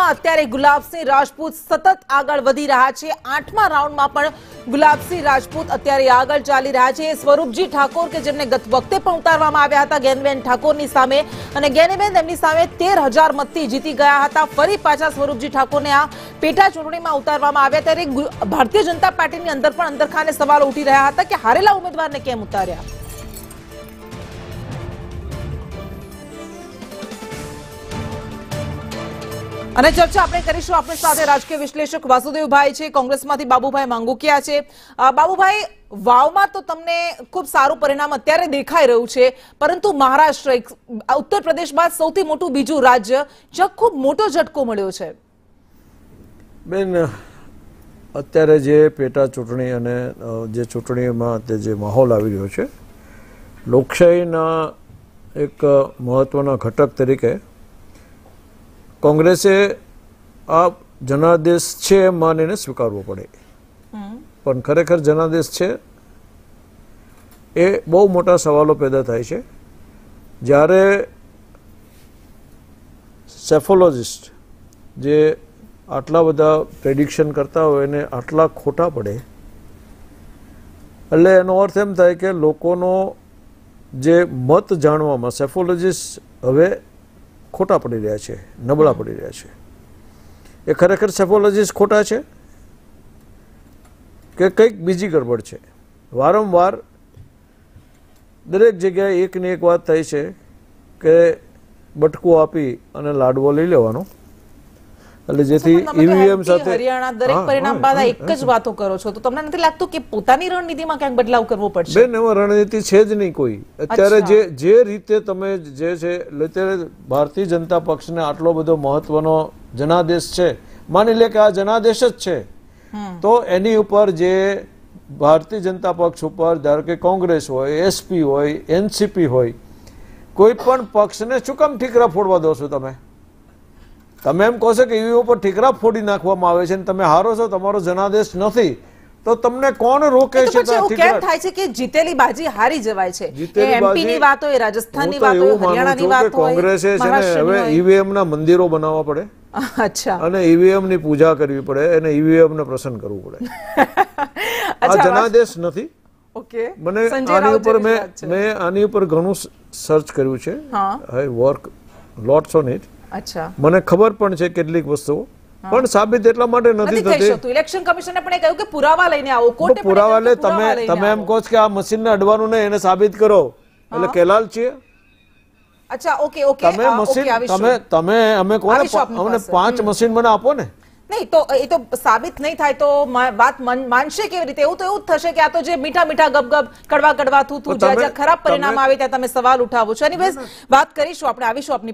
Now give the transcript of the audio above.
વાવમાં અત્યારે ગુલાબસિંહ રાજપૂત સતત આગળ વધી રહ્યા છે। 8મા રાઉન્ડમાં પણ ગુલાબસિંહ રાજપૂત અત્યારે આગળ ચાલી રહ્યા છે। સ્વરૂપજી ઠાકોર કે જેમને ગત વખતે પણ ઉતારવામાં આવ્યા હતા ગેનીબેન ઠાકોરની સામે, અને ગેનીબેન તેમની સામે 13,000 મતથી જીતી ગયા હતા। ફરી પાછા સ્વરૂપજી ઠાકોરને આ પેટા ચૂંટણીમાં ઉતારવામાં આવ્યા ત્યારે ભારતીય જનતા પાર્ટીની અંદર પણ અંદરખાને સવાલો ઉઠી રહ્યા હતા કે હારેલા ઉમેદવારને કેમ ઉતાર્યા। અને ચર્ચા આપણે કરીશું। આપણી સાથે રાજકીય વિશ્લેષક વાસુદેવભાઈ છે, કોંગ્રેસમાંથી બાબુભાઈ માંગુકિયા છે। બાબુભાઈ, વાવમાં તો તમને ખૂબ સારું પરિણામ અત્યારે દેખાઈ રહ્યું છે, પરંતુ મહારાષ્ટ્ર ઉત્તર પ્રદેશ બાદ સૌથી મોટું બીજું રાજ્ય જ્યાં ખૂબ મોટો ઝટકો મળ્યો છે। બેન, અત્યારે જે પેટા ચૂંટણી અને જે ચૂંટણીમાં જે માહોલ આવી રહ્યો છે, લોકશાહીના એક મહત્વના ઘટક તરીકે કોંગ્રેસે આ જનાદેશ છે એમ માનીને સ્વીકારવો પડે, પણ ખરેખર જનાદેશ છે એ બહુ મોટા સવાલો પેદા થાય છે જ્યારે સેફોલોજિસ્ટ જે આટલા બધા પ્રેડિક્શન કરતા હોય એને આટલા ખોટા પડે, એટલે એનો અર્થ એમ થાય કે લોકોનો જે મત જાણવામાં સેફોલોજિસ્ટ હવે ખોટા પડી રહ્યા છે, નબળા પડી રહ્યા છે। એ ખરેખર સેફોલોજીસ્ટ ખોટા છે કે કંઈક બીજી ગડબડ છે? વારંવાર દરેક જગ્યાએ એકની એક વાત થાય છે કે બટકું આપી અને લાડવો લઈ લેવાનો, એટલે જેથી ઈવીએમ સાથે હરિયાણા દરેક પરિણામ બાદ એક જ વાતો કરો છો, તો તમને નથી લાગતું કે પોતાની રણનીતિમાં ક્યાંક બદલાવ કરવો પડશે? બેન, એમાં રણનીતિ છે જ નહીં કોઈ। અત્યારે જે રીતે તમે જે છે અત્યારે ભારતીય જનતા પક્ષને આટલો બધો મહત્વનો જનાદેશ છે, માની લે કે આ જનાદેશ જ છે, તો એની ઉપર જે ભારતીય જનતા પક્ષ ઉપર ધારો કે કોંગ્રેસ હોય, એસપી હોય, એનસીપી હોય, કોઈ પણ પક્ષને શું કામ ઠીકરા ફોડવા દો છો તમે? તમે એમ કહો છો કે ઈવીએમ ઉપર ઠીકરા ફોડી નાખવામાં આવે છે અને તમે હારો છો, તમારો જનાદેશ નથી, તો તમને કોણ રોકે છે? કેમ થાય છે કે જીતેલી બાજી હારી જવાય છે? એમપીની વાત હોય, રાજસ્થાનની વાત હોય, હરિયાણાની વાત હોય, કોંગ્રેસે છે ને હવે ઈવીએમ ના મંદિરો બનાવવા પડે, અચ્છા, અને ઈવીએમ ની પૂજા કરવી પડે અને ઈવીએમ ને પ્રસન્ન કરવું પડે। આ જનાદેશ નથી। ઓકે, મને આની ઉપર મેં આની ઉપર ઘણું સર્ચ કર્યું છે, I work lots on it. અચ્છા, મને ખબર પણ છે કેટલીક વસ્તુઓ, પણ સાબિત એટલા માટે નથી થતી। ઇલેક્શન કમિશને પણ કહ્યું કે પુરાવા લઈને આવો, કોર્ટે પુરાવા લે, તમે એમ કહો કે આ મશીનને અડવાનું નહીં, એને સાબિત કરો, એટલે કેલાલ છીએ? અચ્છા, ઓકે ઓકે, તમે મશીન તમે અમે કોને અમને 5 મશીન મને આપો ને? નહીં તો એ તો સાબિત નહીં થાય તો વાત માનશે કેવી રીતે? એવું તો એવું જ થશે કે આ તો જે મીઠા મીઠા ગબગબ, કડવા કડવા થૂ થૂ, જ્યાં ખરાબ પરિણામ આવે ત્યાં તમે સવાલ ઉઠાવો છો। એનીવેઝ વાત કરીશું, આપણે આવીશું આપની